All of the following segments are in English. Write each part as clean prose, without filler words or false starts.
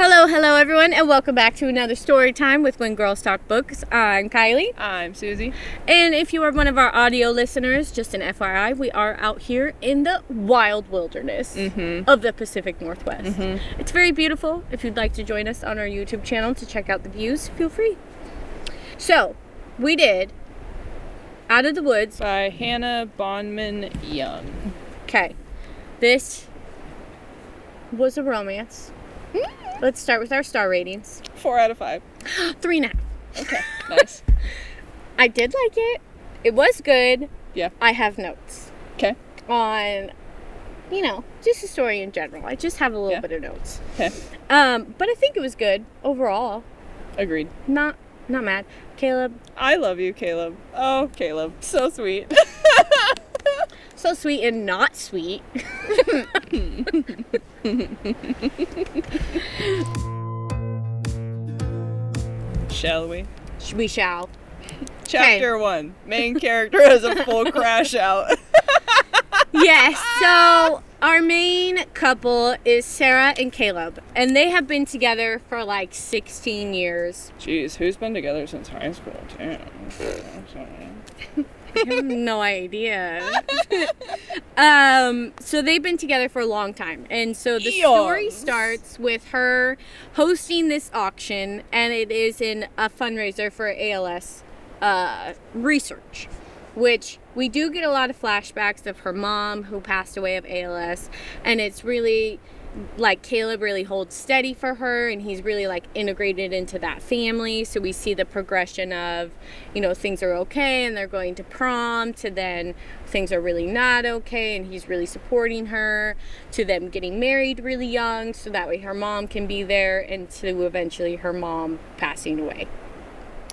Hello everyone, and welcome back to another story time with When Girls Talk Books. I'm Kylie. I'm Susie. And if you are one of our audio listeners, just an FYI, we are out here in the wild wilderness of the Pacific Northwest. It's very beautiful. If you'd like to join us on our YouTube channel to check out the views, feel free. So, we did Out of the Woods By Hannah Bonman-Young. Okay. This was a romance. Let's start with our star ratings. 4 out of 5. 3.5. Okay, nice. I did like it. It was good. Yeah. I have notes. Okay. On, just the story in general. I just have a little bit of notes. Okay. But I think it was good overall. Agreed. Not mad. Caleb. I love you, Caleb. Oh, Caleb. So sweet. So sweet and not sweet. Shall we? We shall. Chapter 1. Main character has a full crash out. Yes, so our main couple is Sarah and Caleb. And they have been together for like 16 years. Jeez, who's been together since high school? Damn. I have no idea. So they've been together for a long time. And so the story starts with her hosting this auction, and it is in a fundraiser for ALS research, which we do get a lot of flashbacks of her mom who passed away of ALS, and it's really like Caleb really holds steady for her, and he's really like integrated into that family. So we see the progression of, things are okay and they're going to prom, to then things are really not okay and he's really supporting her, to them getting married really young so that way her mom can be there, and to eventually her mom passing away.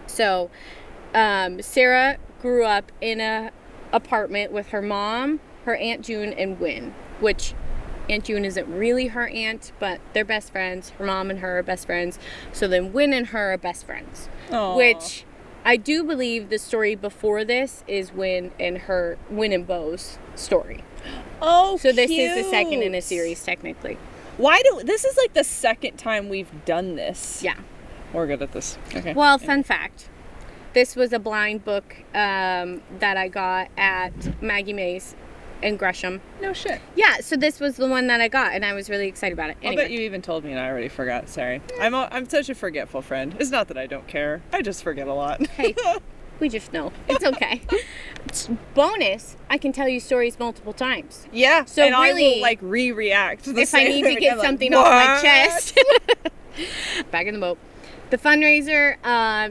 So Sarah grew up in a apartment with her mom, her Aunt June, and Wynn, which Aunt June isn't really her aunt, but they're best friends. Her mom and her are best friends. So then Wynn and her are best friends. Aww. Which I do believe the story before this is Wynn and Beau's story. Oh, so this is the second in a series, technically. This is like the second time we've done this. Yeah. We're good at this. Okay. Well, fun fact. This was a blind book that I got at Maggie Mae's in Gresham. No shit. Yeah, so this was the one that I got, and I was really excited about it. Anyway. I bet you even told me and I already forgot. Sorry. I'm such a forgetful friend. It's not that I don't care. I just forget a lot. Hey, we just know. It's okay. Bonus, I can tell you stories multiple times. Yeah, so and really, I will, react. If I need to get something off my chest. Back in the boat. The fundraiser,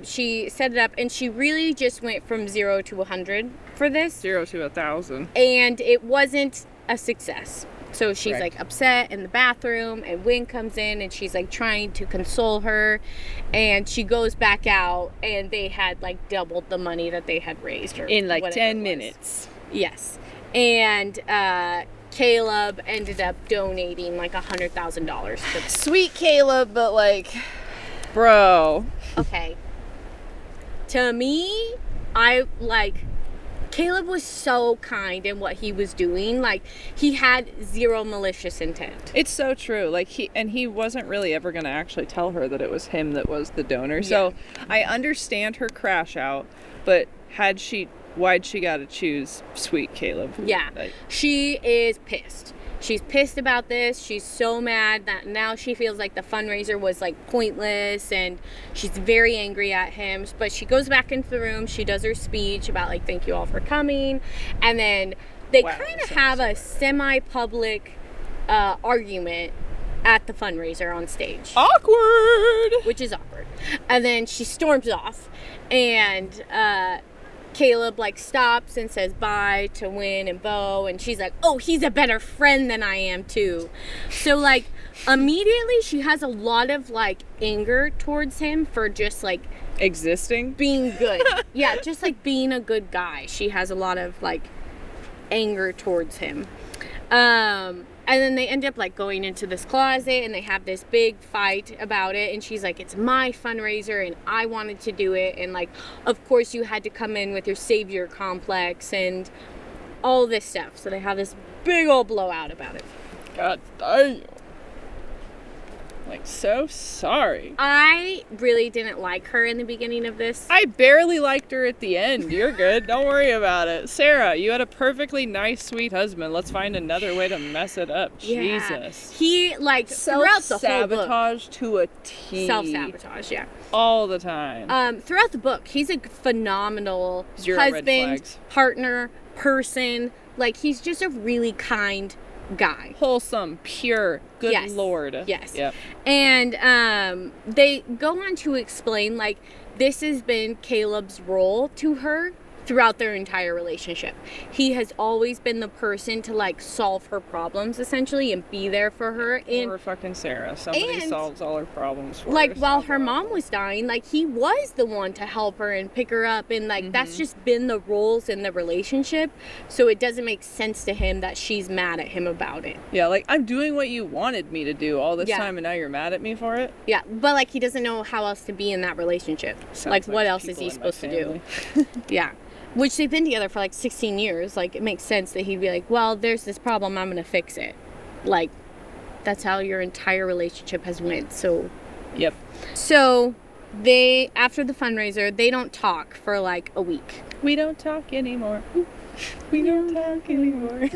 she set it up, and she really just went from 0 to 100 for this. 0 to 1,000. And it wasn't a success. So she's like upset in the bathroom, and Wynn comes in, and she's like trying to console her, and she goes back out, and they had like doubled the money that they had raised, or in like 10 minutes. Yes. And Caleb ended up donating like $100,000. Sweet Caleb, but like, bro. Okay. To me, Caleb was so kind in what he was doing. Like, he had zero malicious intent. It's so true. Like, he wasn't really ever going to actually tell her that it was him that was the donor. Yeah. So I understand her crash out, but why'd she got to choose sweet Caleb? Yeah. She is pissed. She's pissed about this. She's so mad that now she feels like the fundraiser was like pointless, and she's very angry at him. But she goes back into the room. She does her speech about like, thank you all for coming. And then they kind of have a semi-public argument at the fundraiser on stage. Awkward! Which is awkward. And then she storms off, and Caleb like stops and says bye to Wynn and Beau, and she's like, oh, he's a better friend than I am too. So like immediately she has a lot of like anger towards him for just like existing, being good. Yeah, just like being a good guy. She has a lot of like anger towards him. And then they end up like going into this closet, and they have this big fight about it, and she's like, it's my fundraiser and I wanted to do it, and like, of course you had to come in with your savior complex and all this stuff. So they have this big old blowout about it. God damn. Like, so sorry. I really didn't like her in the beginning of this. I barely liked her at the end. You're good. Don't worry about it. Sarah, you had a perfectly nice, sweet husband. Let's find another way to mess it up. Yeah. Jesus. He, like, throughout the whole book. Self-sabotage to a T. Self-sabotage, yeah. All the time. Throughout the book, he's a phenomenal husband, partner, person. Like, he's just a really kind guy. Wholesome, pure, good Lord. Yes. Yep. And they go on to explain, like, this has been Caleb's role to her throughout their entire relationship. He has always been the person to, like, solve her problems, essentially, and be there for her. And poor fucking Sarah. Somebody solves all her problems for her. Like, while her mom was dying, like, he was the one to help her and pick her up. And, like, that's just been the roles in the relationship. So it doesn't make sense to him that she's mad at him about it. Yeah, like, I'm doing what you wanted me to do all this time, and now you're mad at me for it? Yeah, but, like, he doesn't know how else to be in that relationship. Like, what else is he supposed to do? Yeah. Which they've been together for, like, 16 years. Like, it makes sense that he'd be like, well, there's this problem, I'm going to fix it. Like, that's how your entire relationship has went, so. Yep. So, they, after the fundraiser, they don't talk for, like, a week. We don't talk anymore. We don't talk anymore.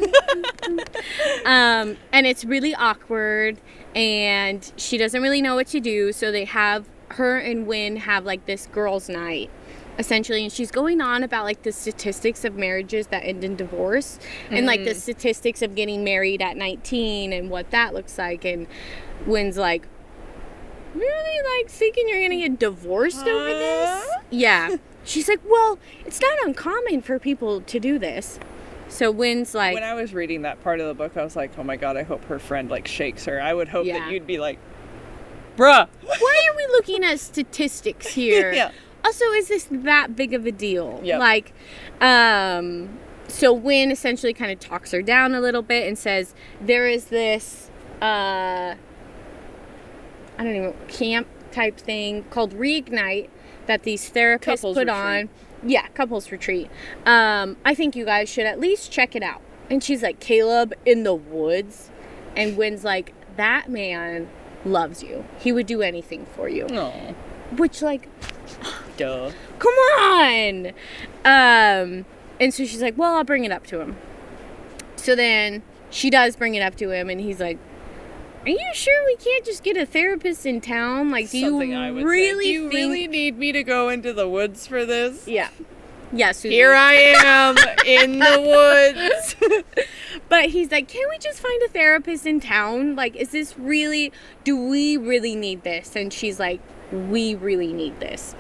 And it's really awkward, and she doesn't really know what to do, so they have, her and Wynn have, like, this girls' night. Essentially, and she's going on about, like, the statistics of marriages that end in divorce and, like, the statistics of getting married at 19 and what that looks like. And Wynn's like, really, like, thinking you're gonna get divorced over this? Yeah. She's like, well, it's not uncommon for people to do this. So Wynn's like... When I was reading that part of the book, I was like, oh my God, I hope her friend, like, shakes her. I would hope that you'd be like, bruh. Why are we looking at statistics here? Yeah. Also, is this that big of a deal? Yep. Like, so Wynn essentially kind of talks her down a little bit and says, there is this, I don't even know, camp type thing called Reignite that these therapists put on. Yeah, couples retreat. I think you guys should at least check it out. And she's like, Caleb in the woods? And Wynn's like, that man loves you. He would do anything for you. No. Which, like... Duh. Come on! And so she's like, well, I'll bring it up to him. So then she does bring it up to him, and he's like, are you sure we can't just get a therapist in town? Like, do you really need me to go into the woods for this? Yeah. Yeah, Susie. Here I am in the woods. But he's like, can't we just find a therapist in town? Like, is this really, do we really need this? And she's like, we really need this.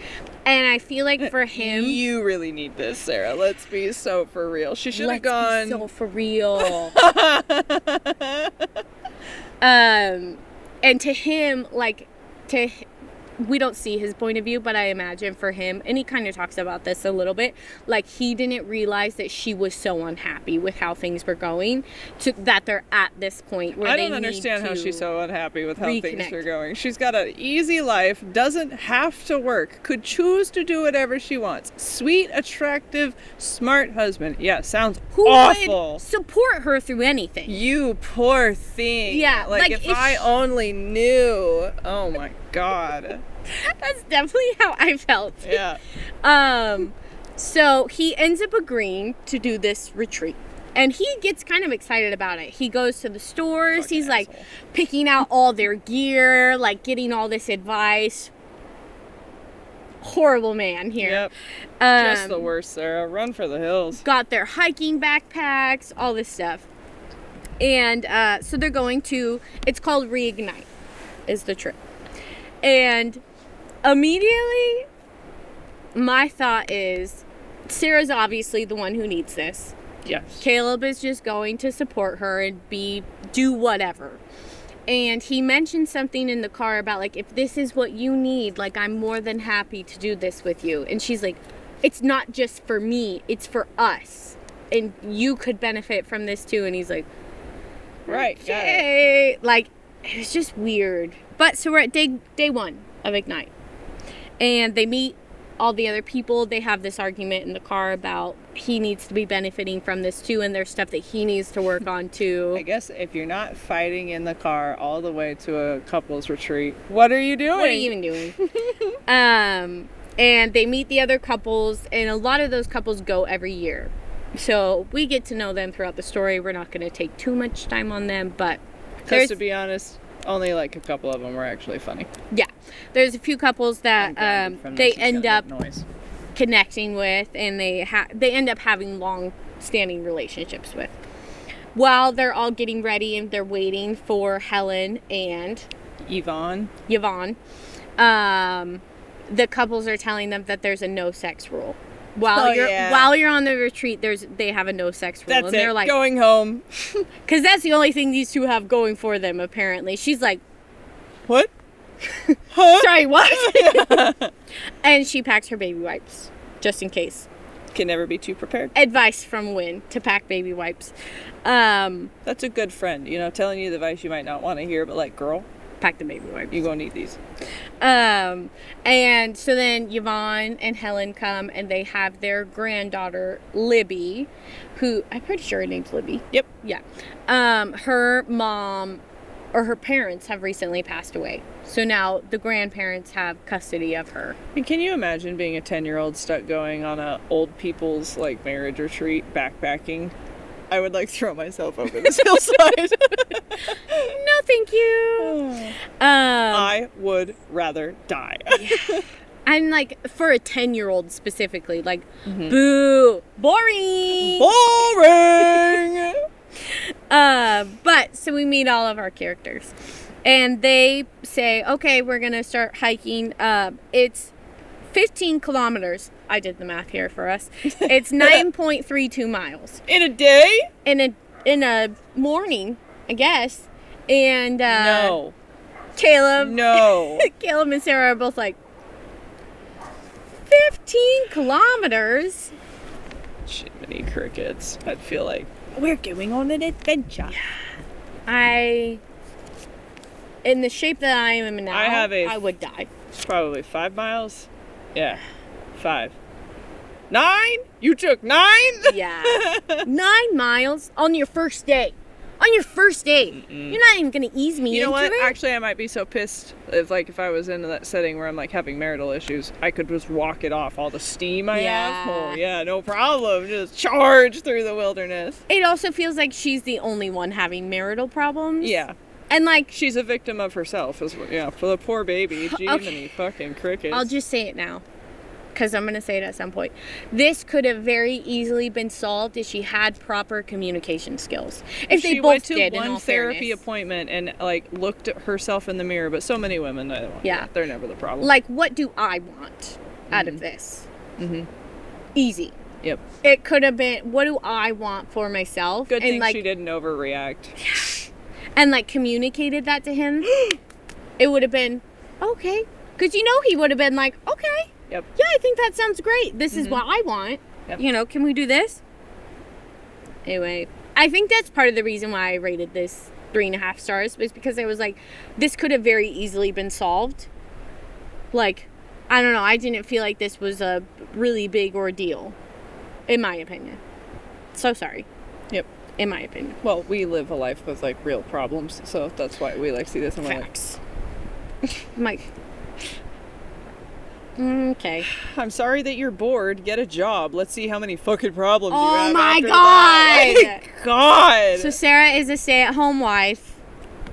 And I feel like for him... You really need this, Sarah. Let's be so for real. She should have gone... Let's be so for real. And to him, like, we don't see his point of view, but I imagine for him, and he kind of talks about this a little bit, like, he didn't realize that she was so unhappy with how things were going, that they're at this point where they need to... I don't understand how she's so unhappy with how things are going. She's got an easy life, doesn't have to work, could choose to do whatever she wants. Sweet, attractive, smart husband. Yeah, sounds awful. Who would support her through anything. You poor thing. Yeah. Like if I only knew. Oh my God. That's definitely how I felt. Yeah. So he ends up agreeing to do this retreat. And he gets kind of excited about it. He goes to the stores. Fucking He's asshole. like picking out all their gear, like getting all this advice. Horrible man here. Yep. Just the worst, Sarah. Run for the hills. Got their hiking backpacks, all this stuff. And so they're going to, it's called Reignite, is the trip. And immediately, my thought is, Sarah's obviously the one who needs this. Yes. Caleb is just going to support her and do whatever. And he mentioned something in the car about, like, if this is what you need, like, I'm more than happy to do this with you. And she's like, it's not just for me, it's for us. And you could benefit from this too. And he's like, right, okay. Like, it was just weird. But so we're at day one of Ignite. And they meet all the other people. They have this argument in the car about he needs to be benefiting from this too, and there's stuff that he needs to work on too. I guess if you're not fighting in the car all the way to a couple's retreat, what are you doing? What are you even doing? And they meet the other couples, and a lot of those couples go every year. So we get to know them throughout the story. We're not going to take too much time on them, but because to be honest, only like a couple of them were actually funny. Yeah, there's a few couples that they end up connecting with, and they end up having long-standing relationships with. While they're all getting ready and they're waiting for Helen and Yvonne, the couples are telling them that there's a no-sex rule. While you're on the retreat, they have a no-sex rule. That's and they're like going home. Because that's the only thing these two have going for them, apparently. She's like, what? Huh? Sorry, what? And she packs her baby wipes, just in case. Can never be too prepared. Advice from Wynn to pack baby wipes. That's a good friend, telling you the advice you might not want to hear, but like, girl, pack the baby wipes. You're gonna need these. And so then Yvonne and Helen come, and they have their granddaughter, Libby, who, I'm pretty sure her name's Libby. Yep. Yeah. Her mom, or her parents, have recently passed away. So now the grandparents have custody of her. And can you imagine being a 10-year-old stuck going on a old people's, like, marriage retreat, backpacking? I would, like, throw myself over this hillside. No, thank you. I would rather die. Yeah. And, like, for a 10-year-old specifically, like, boo, boring. Boring! But, so we meet all of our characters. And they say, okay, we're going to start hiking. It's 15 kilometers. I did the math here for us. It's 9.32 miles. In a day? In a morning, I guess. And no. Caleb. No. Caleb and Sarah are both like, 15 kilometers? Jiminy crickets. I'd feel like we're going on an adventure. Yeah. In the shape that I am in now, I would die. Probably 5 miles. Yeah. 5. 9? You took 9? Yeah. 9 miles on your first day. On your first day. Mm-mm. You're not even going to ease me into it. You know what? Actually, I might be so pissed if I was in that setting where I'm like having marital issues, I could just walk it off. All the steam I have. Oh, yeah, no problem. Just charge through the wilderness. It also feels like she's the only one having marital problems. Yeah. And like, she's a victim of herself as well. Yeah, for the poor baby. Jiminy fucking crickets. I'll just say it now, because I'm going to say it at some point. This could have very easily been solved if she had proper communication skills. If they both did, in all fairness. She went to one therapy appointment and, like, looked at herself in the mirror, but so many women, they're never the problem. Like, what do I want out of this? Mm-hmm. Easy. Yep. It could have been, what do I want for myself? Good thing she didn't overreact. Yeah. And, like, communicated that to him. It would have been, okay. Because, he would have been like, okay. Yep. Yeah, I think that sounds great. This is what I want. Yep. Can we do this? Anyway, I think that's part of the reason why I rated this 3.5 stars, was because I was like, this could have very easily been solved. Like, I don't know. I didn't feel like this was a really big ordeal, in my opinion. So sorry. Yep. In my opinion. Well, we live a life with, like, real problems, so that's why we, like, see this and we're Facts. Mike. Okay. I'm sorry that you're bored. Get a job. Let's see how many fucking problems you have. Oh my God! that. My God! So Sarah is a stay-at-home wife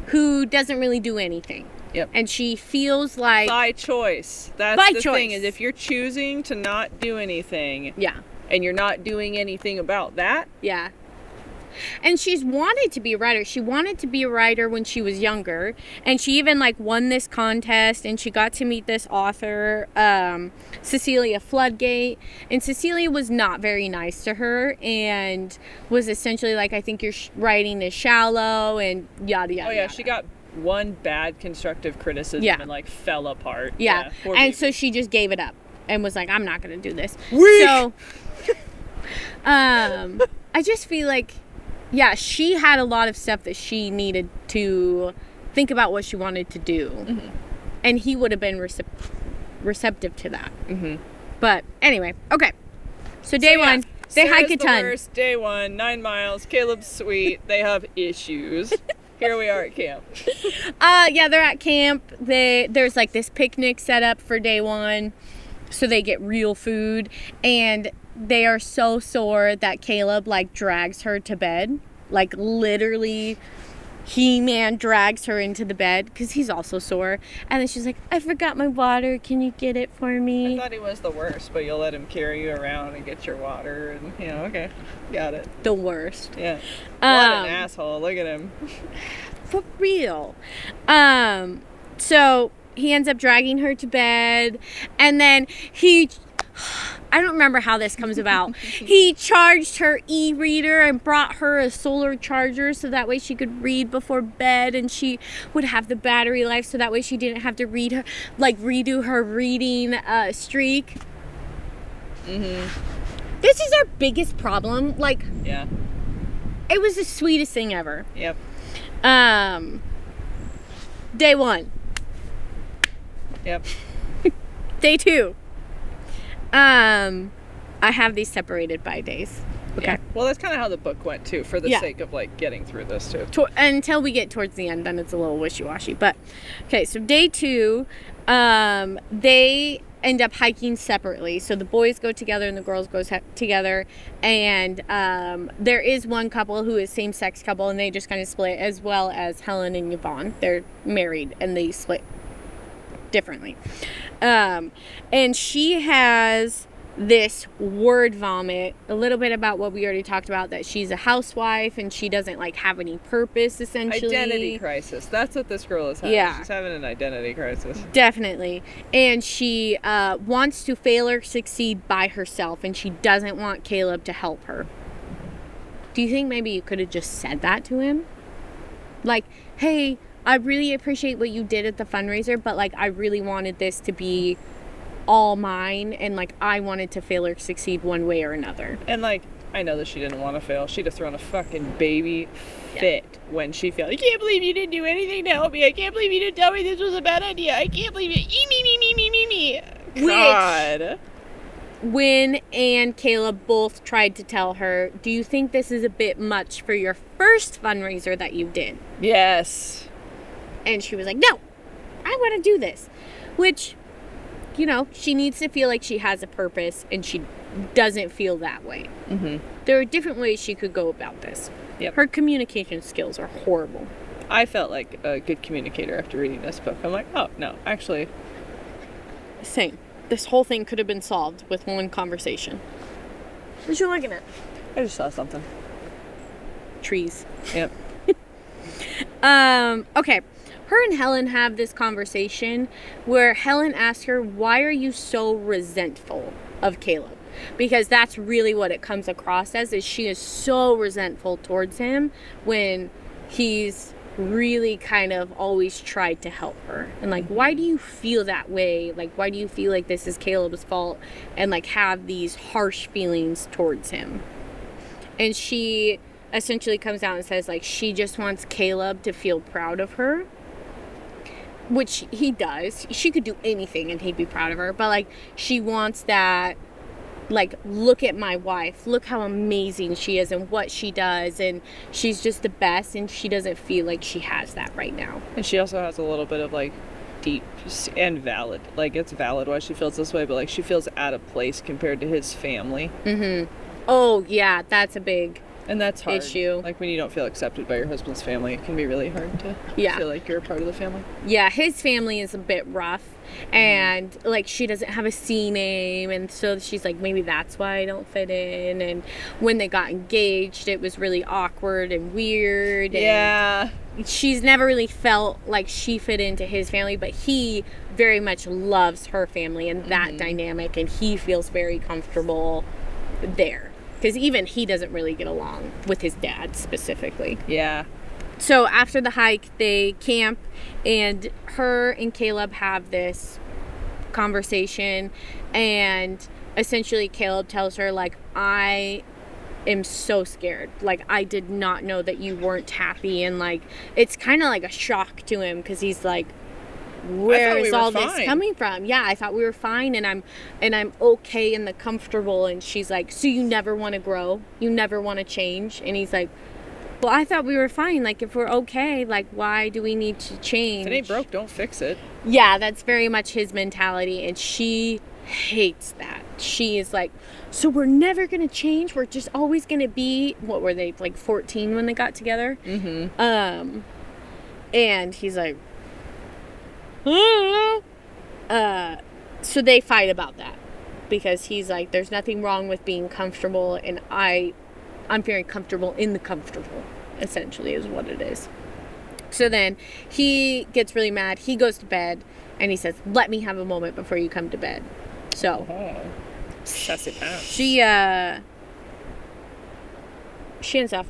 who doesn't really do anything. Yep. And she feels like... By choice. That's the thing, is if you're choosing to not do anything... Yeah. And you're not doing anything about that... Yeah. And she's wanted to be a writer. She wanted to be a writer when she was younger. And she even, like, won this contest. And she got to meet this author, Cecilia Floodgate. And Cecilia was not very nice to her. And was essentially like, I think your writing is shallow and yada, yada, Oh, yeah. yada. She got one bad constructive criticism and, like, fell apart. Yeah. And so she just gave it up. And was like, I'm not going to do this. Weak. So, I just feel like... Yeah, she had a lot of stuff that she needed to think about what she wanted to do. Mm-hmm. And he would have been receptive to that. Mm-hmm. But anyway, okay. So day one. They hike a Sarah's the ton. worst. Day 1, 9 miles. Caleb's sweet. They have issues. Here we are at camp. Yeah, they're at camp. There's like this picnic set up for day 1, so they get real food, and they are so sore that Caleb like drags her to bed, like literally. He-Man drags her into the bed because he's also sore, and then she's like, I forgot my water, can you get it for me? I thought he was the worst, but you'll let him carry you around and get your water, and okay, got it. The worst. Yeah. What an asshole. Look at him. For real. So he ends up dragging her to bed, and then I don't remember how this comes about. He charged her e-reader and brought her a solar charger so that way she could read before bed, and she would have the battery life so that way she didn't have to redo her reading streak. This is our biggest problem. Like, yeah, it was the sweetest thing ever. Yep. Day 1. Yep. Day 2. I have these separated by days. Okay. Yeah. Well, that's kind of how the book went too, for the sake of like getting through this too. Until we get towards the end, then it's a little wishy-washy. But okay, so day 2, they end up hiking separately. So the boys go together and the girls go together. And there is one couple who is same-sex couple, and they just kind of split, as well as Helen and Yvonne. They're married and they split differently. And she has this word vomit, a little bit about what we already talked about, that she's a housewife and she doesn't like have any purpose, essentially. Identity crisis. That's what this girl is having. Yeah. She's having an identity crisis. Definitely. And she wants to fail or succeed by herself, and she doesn't want Caleb to help her. Do you think maybe you could have just said that to him? Like, hey, I really appreciate what you did at the fundraiser, but like I really wanted this to be all mine, and like I wanted to fail or succeed one way or another. And like, I know that she didn't want to fail. She'd have thrown a fucking baby fit when she failed. I can't believe you didn't do anything to help me. I can't believe you didn't tell me this was a bad idea. I can't believe it. Me. God. When and Caleb both tried to tell her, do you think this is a bit much for your first fundraiser that you did? Yes. And she was like, no, I want to do this. Which, you know, she needs to feel like she has a purpose, and she doesn't feel that way. There are different ways she could go about this. Yep. Her communication skills are horrible. I felt like a good communicator after reading this book. I'm like, oh, no, actually. Same. This whole thing could have been solved with one conversation. What you looking at? I just saw something. Trees. Yep. Okay. Her and Helen have this conversation where Helen asks her, why are you so resentful of Caleb? Because that's really what it comes across as, is she is so resentful towards him when he's really kind of always tried to help her. And like, why do you feel that way? Like, why do you feel like this is Caleb's fault, and like have these harsh feelings towards him? And she essentially comes out and says like she just wants Caleb to feel proud of her, which he does. She could do anything and he'd be proud of her, but like she wants that, like, look at my wife, look how amazing she is and what she does, and she's just the best, and she doesn't feel like she has that right now. And she also has a little bit of like deep and valid, like it's valid why she feels this way, but like she feels out of place compared to his family. Oh yeah, that's a big and that's hard issue. Like when you don't feel accepted by your husband's family, it can be really hard to feel like you're a part of the family. Yeah, his family is a bit rough, and like she doesn't have a C name, and so she's like, maybe that's why I don't fit in. And when they got engaged, it was really awkward and weird. And she's never really felt like she fit into his family, but he very much loves her family and that dynamic, and he feels very comfortable there. Because even he doesn't really get along with his dad specifically. Yeah. So after the hike, they camp, and her and Caleb have this conversation, and essentially Caleb tells her, like, I am so scared. Like, I did not know that you weren't happy, and like it's kind of like a shock to him, because he's like, where is all this coming from? Yeah, I thought we were fine, and I'm okay and the comfortable. And she's like, so you never want to grow? You never want to change? And he's like, well, I thought we were fine. Like, if we're okay, like, why do we need to change? If it ain't broke, don't fix it. Yeah, that's very much his mentality, and she hates that. She is like, so we're never going to change? We're just always going to be, what were they, like 14 when they got together? Mm-hmm. And he's like, so they fight about that, because he's like, there's nothing wrong with being comfortable, and I'm very comfortable in the comfortable, essentially, is what it is. So then he gets really mad. He goes to bed, and he says, let me have a moment before you come to bed. So she ends up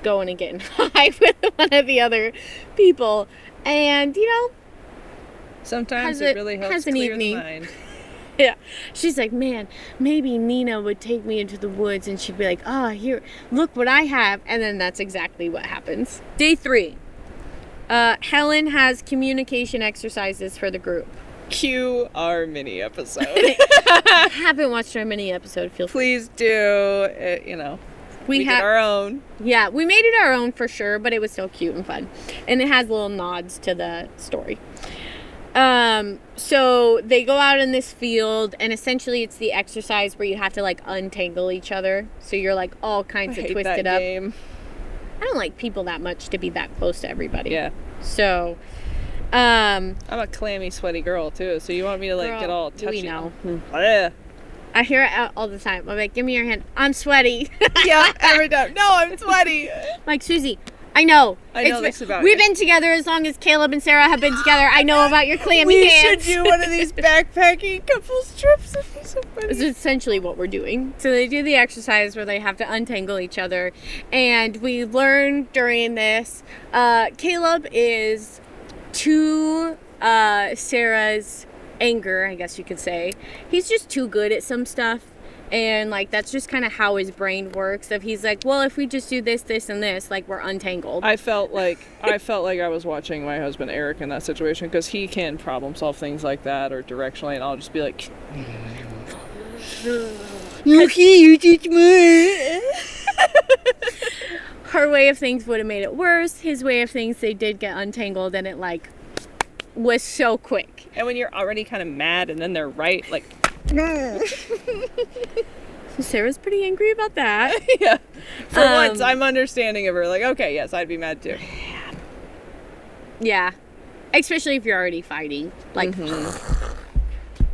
going and getting high with one of the other people. And, sometimes it really helps clear the mind. Yeah. She's like, man, maybe Nina would take me into the woods, and she'd be like, oh, here, look what I have. And then that's exactly what happens. Day 3. Helen has communication exercises for the group. Cue our mini episode. I haven't watched our mini episode. Please do. We did our own. Yeah, we made it our own for sure, but it was still cute and fun. And it has little nods to the story. So they go out in this field, and essentially it's the exercise where you have to like untangle each other. So you're like all kinds of twisted up. Game. I don't like people that much to be that close to everybody. Yeah. So, I'm a clammy, sweaty girl too. So you want me to like get all touchy? We know. Yeah. I hear it all the time. I'm like, give me your hand. I'm sweaty. Yeah, every time. No, I'm sweaty. Like, Susie, I know this about We've been together as long as Caleb and Sarah have been together. I know about your clammy hands. We should do one of these backpacking couples trips. It'd be so funny. This is essentially what we're doing. So they do the exercise where they have to untangle each other. And we learn during this, Caleb is to Sarah's anger, I guess you could say. He's just too good at some stuff. And, like, that's just kind of how his brain works. If he's like, well, if we just do this, this, and this, like, we're untangled. I felt like I was watching my husband Eric in that situation, because he can problem solve things like that or directionally, and I'll just be like, okay, you teach me. Her way of things would have made it worse. His way of things, they did get untangled, and it, like, was so quick. And when you're already kind of mad, and then they're right, like... So Sarah's pretty angry about that. Yeah. For once, I'm understanding of her. Like, okay, yes, I'd be mad too. Yeah. Especially if you're already fighting. Like,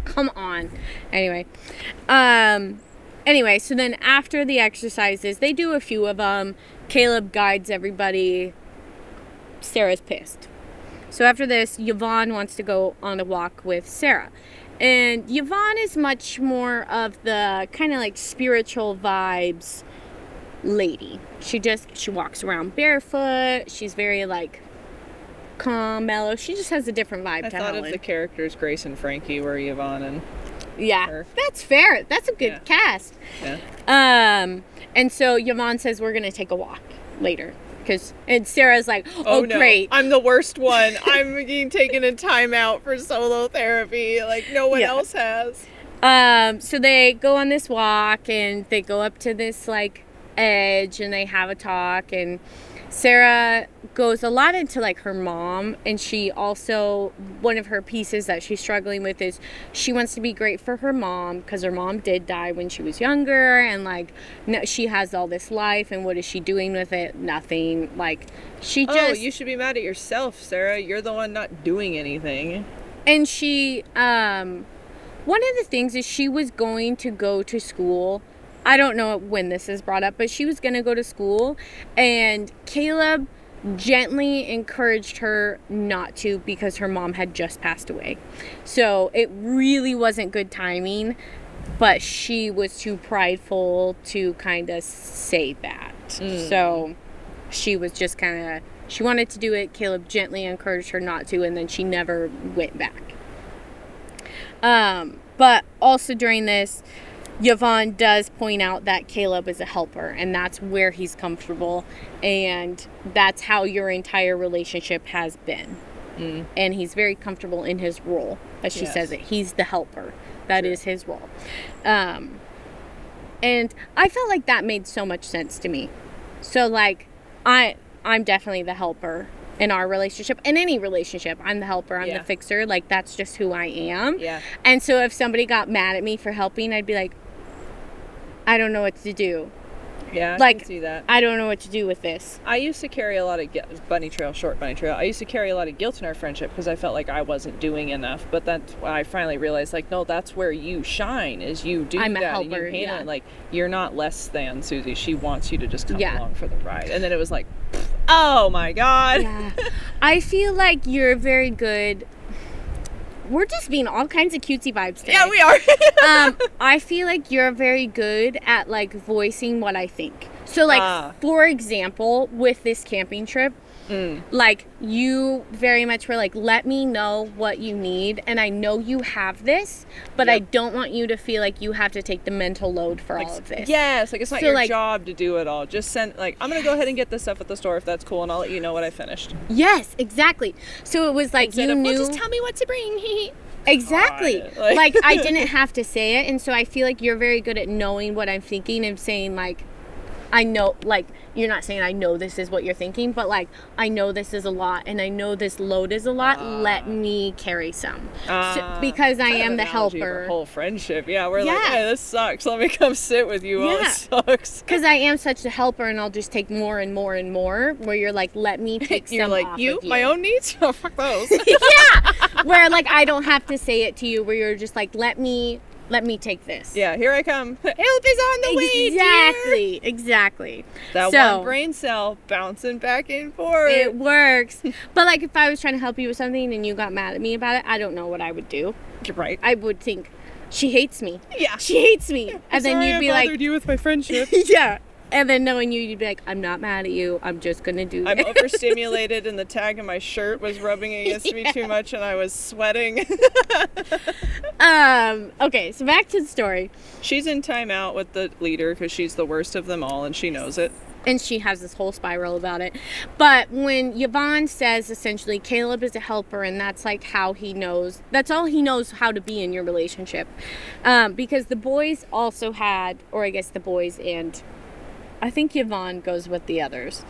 come on. Anyway. So then after the exercises, they do a few of them. Caleb guides everybody. Sarah's pissed. So after this, Yvonne wants to go on a walk with Sarah. And Yvonne is much more of the kind of like spiritual vibes lady. She walks around barefoot. She's very like calm, mellow. She just has a different vibe to Helen. I thought of the characters Grace and Frankie were Yvonne and her. That's fair. That's a good cast. Yeah. And so Yvonne says we're going to take a walk later. And Sarah's like, oh no, great. I'm the worst one. I'm being taken a timeout for solo therapy. Like, no one else has. So they go on this walk, and they go up to this, like, edge, and they have a talk, and Sarah goes a lot into, like, her mom, and she also, one of her pieces that she's struggling with is she wants to be great for her mom, because her mom did die when she was younger, and, like, she has all this life, and what is she doing with it? Nothing. Like, she just... Oh, you should be mad at yourself, Sarah. You're the one not doing anything. And she, one of the things is she was going to go to school. I don't know when this is brought up, but she was going to go to school, and Caleb gently encouraged her not to because her mom had just passed away. So it really wasn't good timing, but she was too prideful to kind of say that. So she was just kind of, she wanted to do it. Caleb gently encouraged her not to, and then she never went back. But also during this, Yvonne does point out that Caleb is a helper, and that's where he's comfortable, and that's how your entire relationship has been. and he's very comfortable in his role, as she says it. He's the helper. That is his role. And I felt like that made so much sense to me. So, like, I'm definitely the helper in our relationship. In any relationship, I'm the helper. I'm the fixer. Like, that's just who I am. Yeah. And so if somebody got mad at me for helping, I'd be like, I don't know what to do. Yeah, like, I can see that. I don't know what to do with this. I used to carry a lot of short bunny trail. I used to carry a lot of guilt in our friendship because I felt like I wasn't doing enough. But that's why I finally realized, like, no, that's where you shine, is you do I'm that. a helper, and you handle it. Like, you're not less than Susie. She wants you to just come along for the ride. And then it was like, oh my God. Yeah. I feel like you're very good. We're just being all kinds of cutesy vibes today. Yeah, we are. I feel like you're very good at, like, voicing what I think. So, like, for example, with this camping trip, like, you very much were like, let me know what you need, and I know you have this, but I don't want you to feel like you have to take the mental load for all of this. Yes, like, it's not your job to do it all. Just send, like, I'm going to go ahead and get this stuff at the store if that's cool, and I'll let you know what I finished. Yes, exactly. So it was like, Instead you of, knew... well, just tell me what to bring. Exactly. Like, I didn't have to say it, and so I feel like you're very good at knowing what I'm thinking and saying, like, I know, like, you're not saying I know this is what you're thinking, but, like, I know this is a lot, and I know this load is a lot. Let me carry some. Because I am the helper. Whole friendship. Yeah, we're like, hey, this sucks. Let me come sit with you while it sucks. Because I am such a helper, and I'll just take more and more and more, where you're like, let me take some like, off of you. My own needs? Oh, fuck those. Yeah! Where, like, I don't have to say it to you, where you're just like, let me take this. Yeah, here I come. Help is on the way, Exactly. That one brain cell bouncing back and forth. It works. But, like, if I was trying to help you with something and you got mad at me about it, I don't know what I would do. You're right. I would think, she hates me. Yeah. She hates me. And then you'd be like... I bothered you with my friendship. Yeah. And then knowing you, you'd be like, I'm not mad at you. I'm just going to do I'm this. overstimulated, and the tag of my shirt was rubbing against me too much, and I was sweating. Okay, so back to the story. She's in timeout with the leader because she's the worst of them all, and she knows it. And she has this whole spiral about it. But when Yvonne says, essentially, Caleb is a helper, and that's, like, how he knows. That's all he knows how to be in your relationship. Because the boys also had, or I guess the boys and... I think Yvonne goes with the others.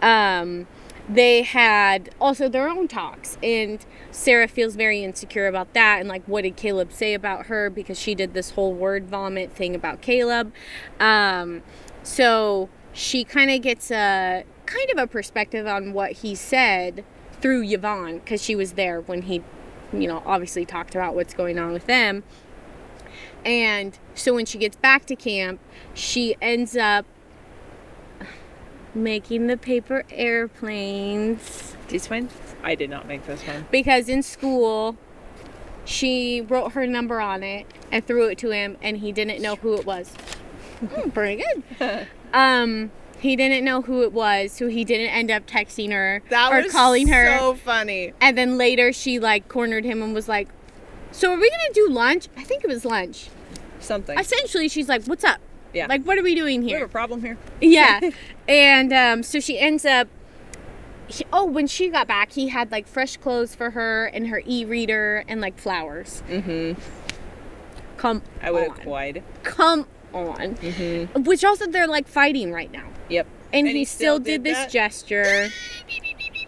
They had also their own talks, and Sarah feels very insecure about that, and, like, what did Caleb say about her, because she did this whole word vomit thing about Caleb. So she kind of gets a perspective on what he said through Yvonne, because she was there when he, obviously talked about what's going on with them. And so when she gets back to camp, she ends up making the paper airplanes. This one? I did not make this one. Because in school, she wrote her number on it and threw it to him, and he didn't know who it was. Pretty good. He didn't know who it was, so he didn't end up texting her or calling her. That was so funny. And then later, she, like, cornered him and was like, so are we going to do lunch? I think it was lunch. Something. Essentially, she's like, what's up? Yeah. Like, what are we doing here? We have a problem here. Yeah. And so she ends up... when she got back, he had, like, fresh clothes for her and her e-reader and, like, flowers. Mm-hmm. I would have cried. Come on. Mm-hmm. Which also, they're, like, fighting right now. Yep. And he still did this gesture.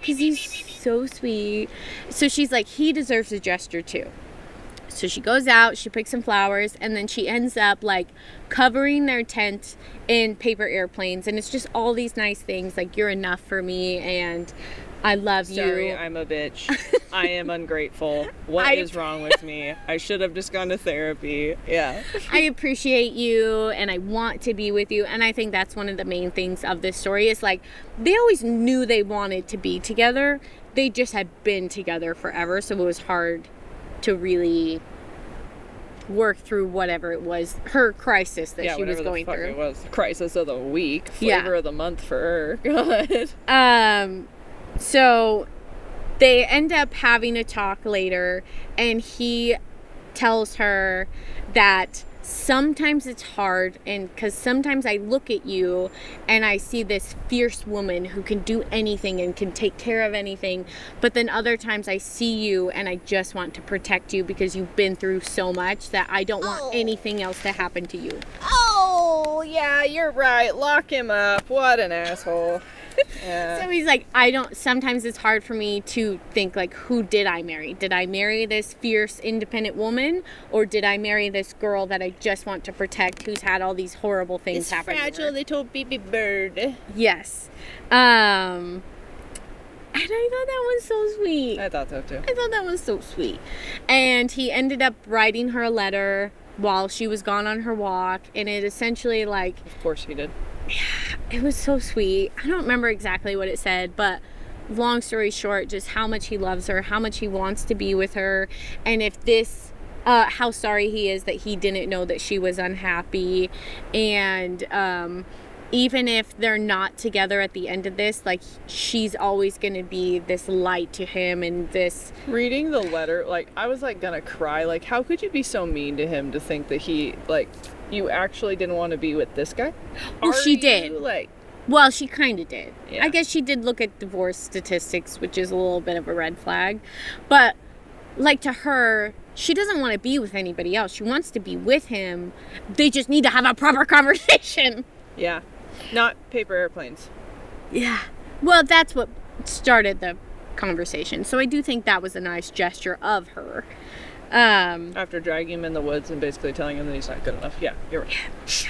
Because he's so sweet. So she's like, he deserves a gesture, too. So she goes out, she picks some flowers, and then she ends up, like, covering their tent in paper airplanes. And it's just all these nice things, like, you're enough for me, and I love you. Sorry, I'm a bitch. I am ungrateful. What is wrong with me? I should have just gone to therapy. Yeah. I appreciate you, and I want to be with you. And I think that's one of the main things of this story is, like, they always knew they wanted to be together. They just had been together forever, so it was hard to really work through whatever it was, her crisis that she was going through. It was crisis of the week, flavor of the month for her. God. So they end up having a talk later, and he tells her that sometimes it's hard, and because sometimes I look at you and I see this fierce woman who can do anything and can take care of anything, but then other times I see you and I just want to protect you because you've been through so much that I don't want anything else to happen to you. Oh, yeah, you're right. Lock him up. What an asshole. Yeah. So he's like, sometimes it's hard for me to think, like, who did I marry? Did I marry this fierce, independent woman? Or did I marry this girl that I just want to protect who's had all these horrible things happen to her? This fragile little baby bird. Yes. And I thought that was so sweet. I thought so, too. I thought that was so sweet. And he ended up writing her a letter while she was gone on her walk. And it essentially, like... Of course he did. It was so sweet. I don't remember exactly what it said, but long story short, just how much he loves her, how much he wants to be with her, and if this, how sorry he is that he didn't know that she was unhappy, and even if they're not together at the end of this, like, she's always going to be this light to him, and this... Reading the letter, like, I was, like, gonna cry. Like, how could you be so mean to him to think that he, like... You actually didn't want to be with this guy? Well, she did. Like, well, she kind of did. Yeah. I guess she did look at divorce statistics, which is a little bit of a red flag. But, like, to her, she doesn't want to be with anybody else. She wants to be with him. They just need to have a proper conversation. Yeah. Not paper airplanes. Yeah. Well, that's what started the conversation. So I do think that was a nice gesture of her. After dragging him in the woods and basically telling him that he's not good enough. Yeah, you're right.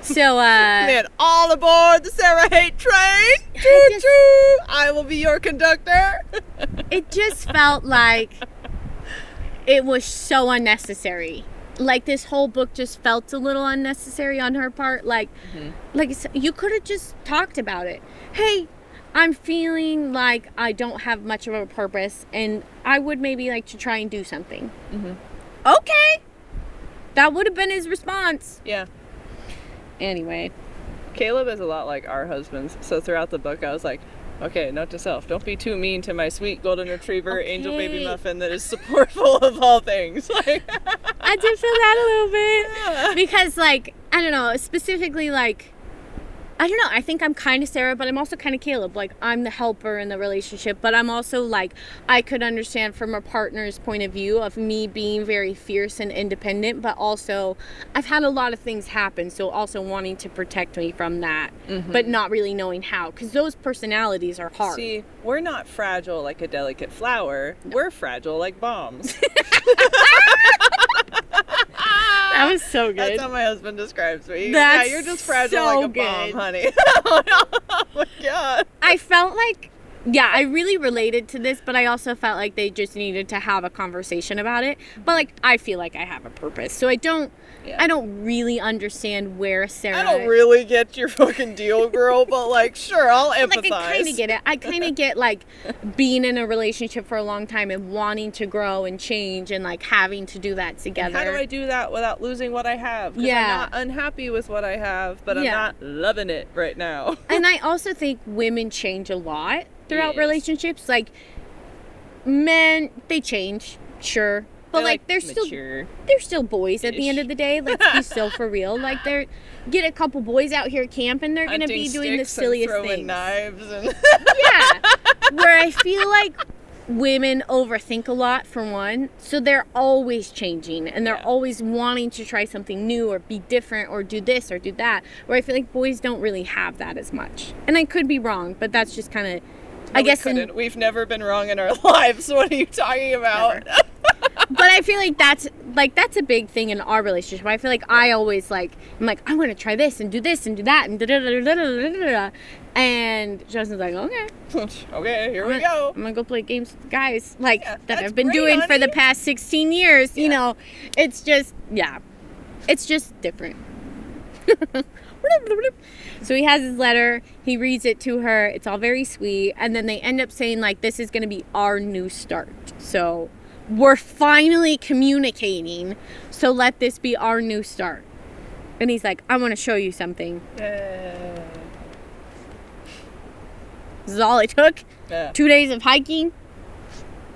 So, Man, all aboard the Sarah Haight train! Choo-choo! I will be your conductor! It just felt like it was so unnecessary. Like, this whole book just felt a little unnecessary on her part. Like, like you could have just talked about it. Hey, I'm feeling like I don't have much of a purpose, and I would maybe like to try and do something. Okay. That would have been his response. Yeah. Anyway. Caleb is a lot like our husbands, so throughout the book I was like, okay, note to self, don't be too mean to my sweet golden retriever, angel baby muffin that is supportful of all things. Like, I did feel that a little bit. Yeah. Because, like, I don't know, specifically, like, I don't know, I think I'm kind of Sarah, but I'm also kind of Caleb. Like, I'm the helper in the relationship, but I'm also, like, I could understand from a partner's point of view of me being very fierce and independent, but also I've had a lot of things happen, so also wanting to protect me from that, but not really knowing how, because those personalities are hard. See, we're not fragile like a delicate flower. No. We're fragile like bombs. That was so good. That's how my husband describes me. That's yeah, you're just fragile so like a good. bomb, honey. Oh my God. I felt like, yeah, I really related to this, but I also felt like they just needed to have a conversation about it. But, like, I feel like I have a purpose. So I don't really understand where Sarah... I don't really get your fucking deal, girl, but, like, sure, I'll empathize. Like, I kind of get it. I kind of get, like, being in a relationship for a long time and wanting to grow and change and, like, having to do that together. And how do I do that without losing what I have? Because I'm not unhappy with what I have, but I'm not loving it right now. And I also think women change a lot throughout relationships. Like, men, they change, sure. But, like, they're still boys at the end of the day. Let's be so for real. Like, get a couple boys out here camping, they're going to be doing the silliest and things. Knives and yeah. Where I feel like women overthink a lot, for one. So they're always changing. And they're always wanting to try something new or be different or do this or do that. Where I feel like boys don't really have that as much. And I could be wrong, but that's just kind of... I guess we've never been wrong in our lives. What are you talking about? But I feel like that's a big thing in our relationship. I feel like I always I'm like, I want to try this and do that and da-da-da-da-da-da-da-da. And Justin's like, okay, here we go. I'm gonna go play games with the guys that I've been doing for the past 16 years. You know, it's just it's just different. So he has his letter, he reads it to her, it's all very sweet, and then they end up saying, like, this is going to be our new start. So we're finally communicating, so let this be our new start. And he's like, I want to show you something. This is all it took. 2 days of hiking.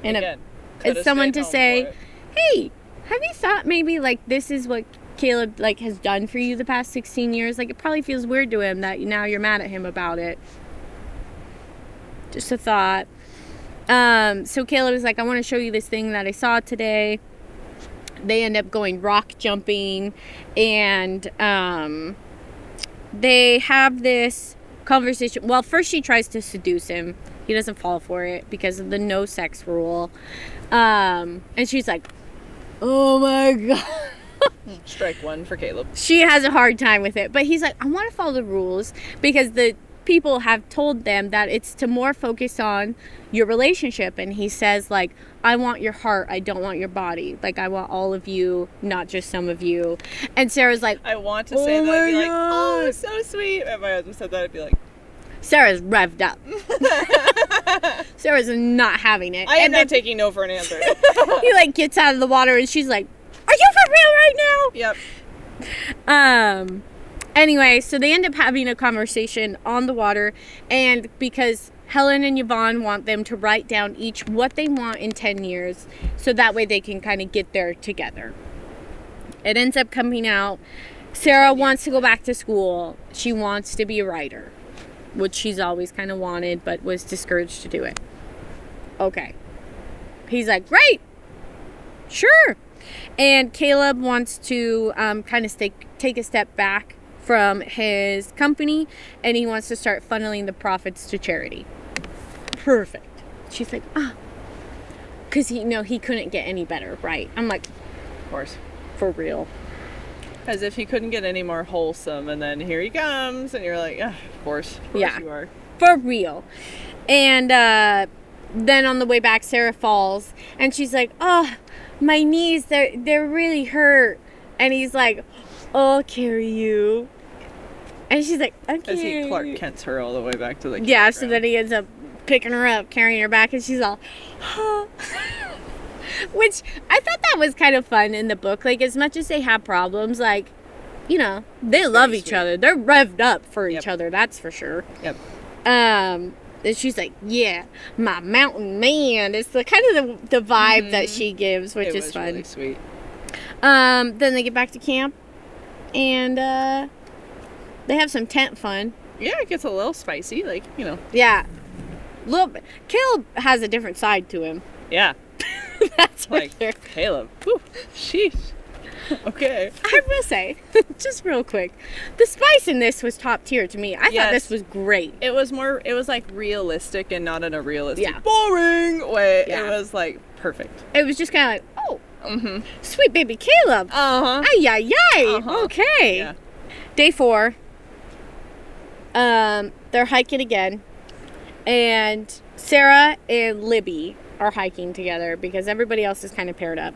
And it's someone to say, hey, have you thought maybe, like, this is what Caleb, like, has done for you the past 16 years, like, it probably feels weird to him that now you're mad at him about it. Just a thought. So Caleb is like, I want to show you this thing that I saw today. They end up going rock jumping, and they have this conversation. Well, first she tries to seduce him. He doesn't fall for it because of the no sex rule. And she's like, oh my God. Strike one for Caleb. She has a hard time with it. But he's like, I want to follow the rules because the people have told them that it's to more focus on your relationship. And he says, like, I want your heart. I don't want your body. Like, I want all of you, not just some of you. And Sarah's like, I want to say that. I'd be like, oh, so sweet. If my husband said that, I'd be like, Sarah's revved up. Sarah's not having it. I am not taking no for an answer. He, like, gets out of the water and she's like, are you for real right now? Yep. Anyway, so they end up having a conversation on the water, and because Helen and Yvonne want them to write down each what they want in 10 years, so that way they can kind of get there together. It ends up coming out, Sarah wants to go back to school. She wants to be a writer, which she's always kind of wanted, but was discouraged to do it. Okay. He's like, great, sure. And Caleb wants to kind of take a step back from his company, and he wants to start funneling the profits to charity. Perfect. She's like, because he couldn't get any better, right? I'm like, of course, for real. As if he couldn't get any more wholesome, and then here he comes, and you're like, of course yeah, you are. For real. And then on the way back, Sarah falls, and she's like, oh, my knees, they're really hurt. And he's like, I'll carry you. And she's like, okay. As he Clark Kent's her all the way back to the campground. Yeah, so then he ends up picking her up, carrying her back, and she's all, which I thought that was kind of fun in the book. Like, as much as they have problems, like, they love each other. They're revved up for each other, that's for sure. Yep. And she's like, yeah, my mountain man. It's the kind of the vibe that she gives, which is fun. It was really sweet. Then they get back to camp, and they have some tent fun. Yeah, it gets a little spicy, like, Yeah. Little bit. Caleb has a different side to him. Yeah. That's like, sure. Caleb. Whew, sheesh. Okay. I will say, just real quick, the spice in this was top tier to me. I thought this was great. It was like realistic and not in a realistic, boring way. Yeah. It was like perfect. It was just kind of like, oh, sweet baby Caleb. Ay, ay, ay. Okay. Yeah. Day 4. They're hiking again. And Sarah and Libby are hiking together because everybody else is kind of paired up.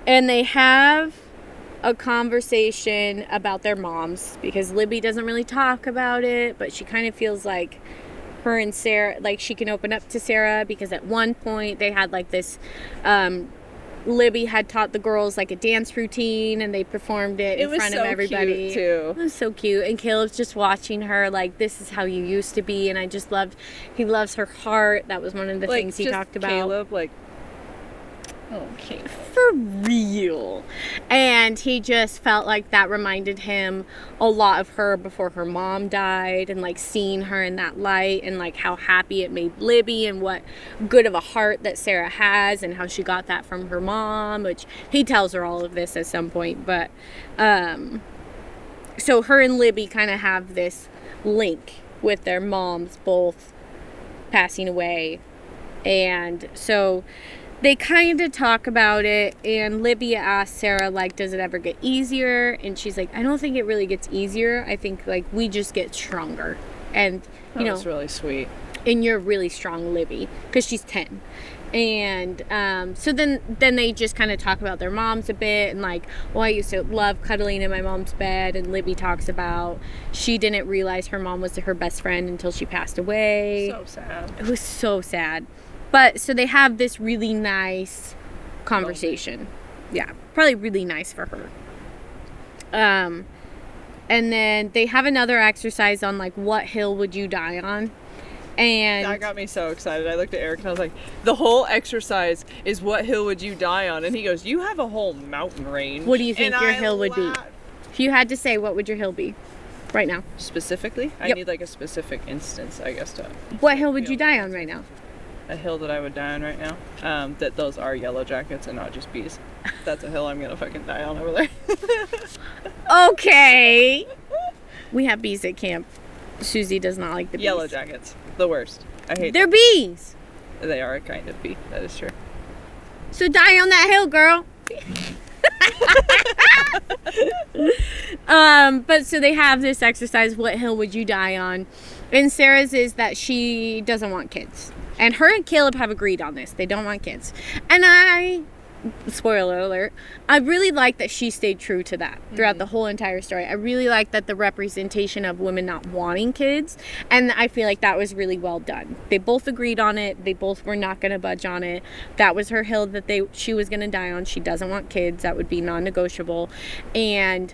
And they have a conversation about their moms because Libby doesn't really talk about it, but she kind of feels like her and Sarah, like she can open up to Sarah because at one point they had like this, Libby had taught the girls like a dance routine and they performed it in front of everybody. Cute too. It was so cute. And Caleb's just watching her like, this is how you used to be. And I just he loves her heart. That was one of the things he talked about. Caleb, like, okay. For real. And he just felt like that reminded him a lot of her before her mom died, and like seeing her in that light, and like how happy it made Libby, and what good of a heart that Sarah has, and how she got that from her mom, which he tells her all of this at some point. But so her and Libby kind of have this link with their moms both passing away. And so they kind of talk about it, and Libby asks Sarah, like, does it ever get easier? And she's like, I don't think it really gets easier. I think, like, we just get stronger. And, you know, that's really sweet. And you're really strong, Libby, because she's 10. And so then they just kind of talk about their moms a bit, and like, well, I used to love cuddling in my mom's bed. And Libby talks about she didn't realize her mom was her best friend until she passed away. So sad. It was so sad. But so they have this really nice conversation. Yeah, probably really nice for her. And then they have another exercise on like, what hill would you die on? And that got me so excited. I looked at Eric and I was like, the whole exercise is what hill would you die on? And he goes, you have a whole mountain range. what do you think your hill would be? If you had to say, what would your hill be right now? Specifically? I Yep. need like a specific instance, I guess, to... What hill would you die on right now? A hill that I would die on right now? That those are yellow jackets and not just bees. That's a hill I'm gonna fucking die on over there. Okay. We have bees at camp. Susie does not like the bees. Yellow jackets. The worst. I hate They're bees. them. They are a kind of bee. That is true. So die on that hill, girl. But so they have this exercise, what hill would you die on? And Sarah's is that she doesn't want kids. And her and Caleb have agreed on this. They don't want kids. And spoiler alert, I really like that she stayed true to that throughout the whole entire story. I really like that the representation of women not wanting kids, and I feel like that was really well done. They both agreed on it. They both were not going to budge on it. That was her hill that she was going to die on. She doesn't want kids. That would be non-negotiable. And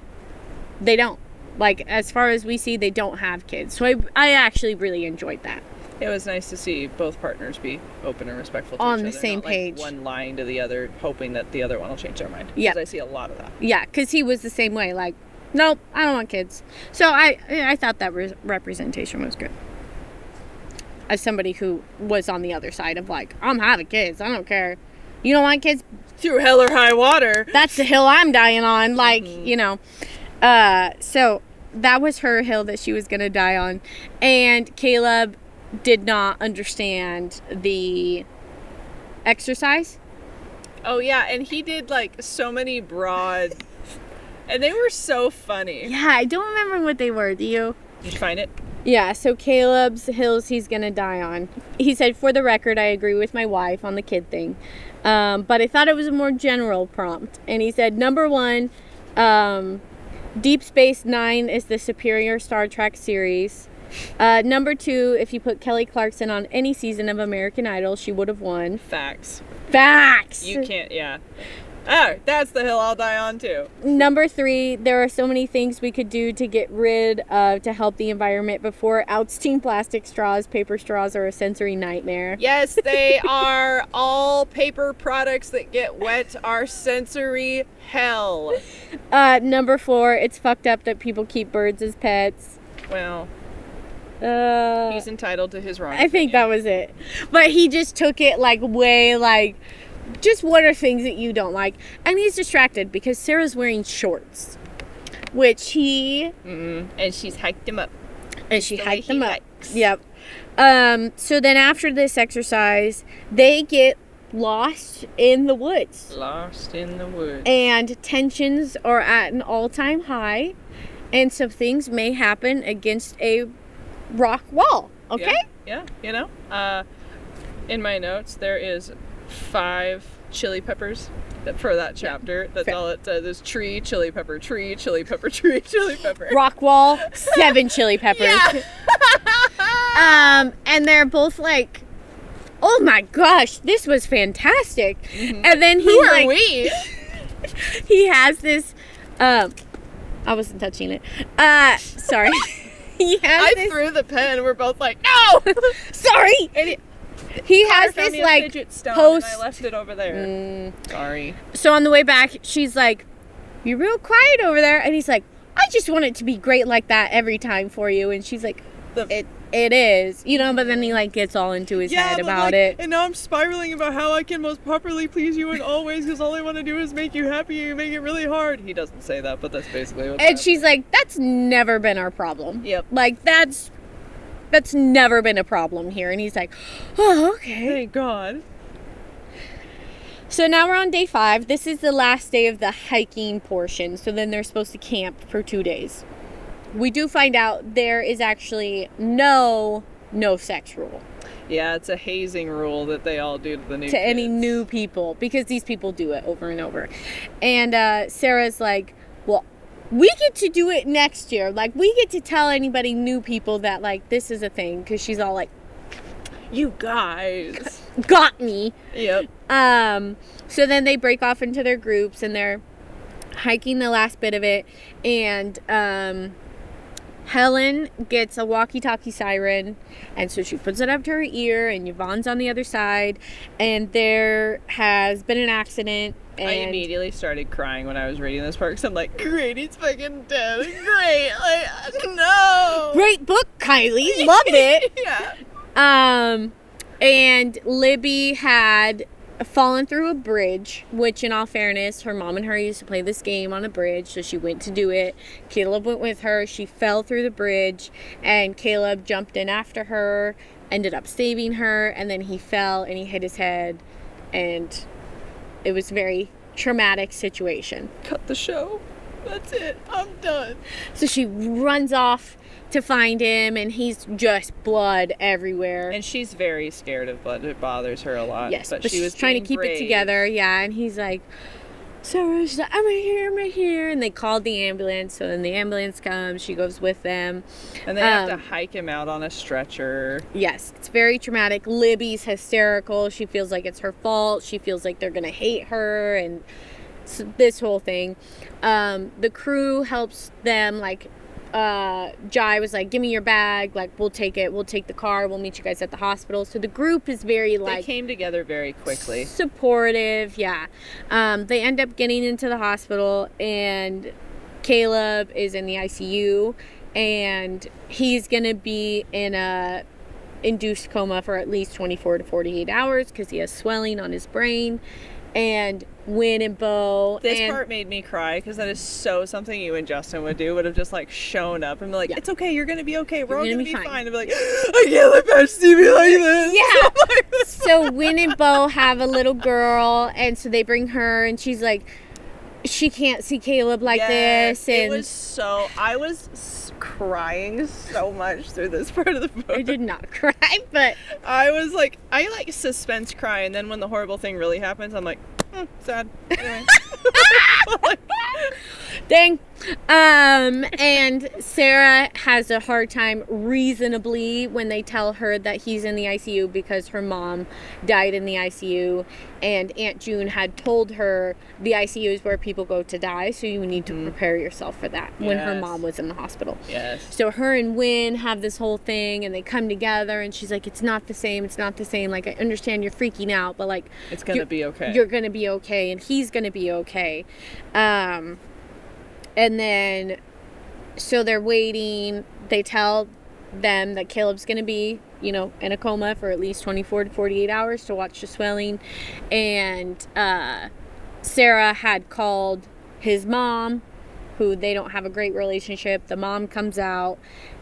they don't. Like, as far as we see, they don't have kids. So I actually really enjoyed that. It was nice to see both partners be open and respectful to On each the other, same not page. Like one lying to the other, hoping that the other one will change their mind. Yeah. Because I see a lot of that. Yeah, because he was the same way. Like, nope, I don't want kids. So I thought that representation was good. As somebody who was on the other side of like, I'm having kids. I don't care. You don't want kids? Through hell or high water. That's the hill I'm dying on. Like, you know. So that was her hill that she was going to die on. And Caleb did not understand the exercise. Oh yeah, and he did like so many broad, and they were so funny. Yeah, I don't remember what they were. Do you? Did you find it? Yeah, so Caleb's hills he's gonna die on. He said, for the record, I agree with my wife on the kid thing. But I thought it was a more general prompt. And he said, number 1, Deep Space Nine is the superior Star Trek series. Number 2, if you put Kelly Clarkson on any season of American Idol, she would have won. Facts. Facts! You can't, yeah. Oh, that's the hill I'll die on too. Number 3, there are so many things we could do to get rid of, to help the environment before Outstein plastic straws, paper straws are a sensory nightmare. Yes, they are. All paper products that get wet are sensory hell. Number 4, it's fucked up that people keep birds as pets. Well, he's entitled to his wrong I think that was it. But he just took it like way like, just what are things that you don't like? And he's distracted because Sarah's wearing shorts, which he... And she's hiked him up. And she hiked them up. Likes. Yep. So then after this exercise, they get lost in the woods. Lost in the woods. And tensions are at an all-time high. And some things may happen against a rock wall. Okay? Yeah, you know. In my notes, there is 5 chili peppers for that chapter. That's all it says is tree, chili pepper, tree, chili pepper, tree, chili pepper. Rock wall, 7 chili peppers. Yeah. And they're both like, oh my gosh, this was fantastic. And then Who are we? He has this, I wasn't touching it. Sorry. I threw the pen. We're both like, no! Sorry. And he has this like fidget stone post. and I left it over there. Sorry. So on the way back, she's like, you're real quiet over there. And he's like, I just want it to be great like that every time for you. And she's like, it is, you know, but then he like gets all into his head about it. And now I'm spiraling about how I can most properly please you in all ways because all I want to do is make you happy. You make it really hard. He doesn't say that, but that's basically what. And she's like, that's never been our problem. Yep. Like that's never been a problem here. And he's like, oh, okay. Thank God. So now we're on day 5. This is the last day of the hiking portion. So then they're supposed to camp for 2 days. We do find out there is actually no sex rule. Yeah, it's a hazing rule that they all do to the new kids. Any new people, because these people do it over and over. And Sarah's like, well, we get to do it next year. Like, we get to tell anybody new people that, like, this is a thing. Because she's all like, you guys got me. Yep. So then they break off into their groups and they're hiking the last bit of it. And Helen gets a walkie-talkie siren, and so she puts it up to her ear, and Yvonne's on the other side, and there has been an accident. And I immediately started crying when I was reading this part, because I'm like, great, he's fucking dead. Great. Like, no. Great book, Kylie. Loved it. Yeah. And Libby had fallen through a bridge, which in all fairness, her mom and her used to play this game on a bridge, so she went to do it. Caleb went with her. She fell through the bridge, and Caleb jumped in after her, ended up saving her, and then he fell and he hit his head, and it was a very traumatic situation. Cut the show. That's it. I'm done. So she runs off to find him, and he's just blood everywhere. And she's very scared of blood. It bothers her a lot. Yes, but she was trying to keep brave. it together. Yeah, and he's like, so she's like, I'm right here. And they called the ambulance. So then the ambulance comes. She goes with them. And they have to hike him out on a stretcher. Yes, it's very traumatic. Libby's hysterical. She feels like it's her fault. She feels like they're going to hate her. And this whole thing. The crew helps them, like, Jai was like, give me your bag, like, we'll take it, we'll take the car, we'll meet you guys at the hospital. So the group is very, like, they came together very quickly, supportive. Yeah. They end up getting into the hospital, and Caleb is in the ICU, and he's gonna be in a induced coma for at least 24 to 48 hours because he has swelling on his brain. And Win and Bo. This part made me cry, because that is so something you and Justin would do. Would have just, like, shown up and be like, it's okay, you're going to be okay. We're all going to be fine. And be like, I can't let Patch see me like this. Yeah. So Win and Bo have a little girl, and so they bring her, and she's like, she can't see Caleb like this. And it was so, I was crying so much through this part of the book. I did not cry, but I was like, I like suspense cry, and then when the horrible thing really happens, I'm like, sad. Anyway. Dang. And Sarah has a hard time reasonably when they tell her that he's in the ICU because her mom died in the ICU, and Aunt June had told her the ICU is where people go to die, so you need to prepare yourself for that when her mom was in the hospital. Yes. So her and Win have this whole thing, and they come together, and she's like, it's not the same, like, I understand you're freaking out, but, like, it's gonna be okay. You're gonna be okay, and he's gonna be okay. And then, so they're waiting. They tell them that Caleb's going to be, in a coma for at least 24 to 48 hours to watch the swelling. And Sarah had called his mom, who they don't have a great relationship. The mom comes out,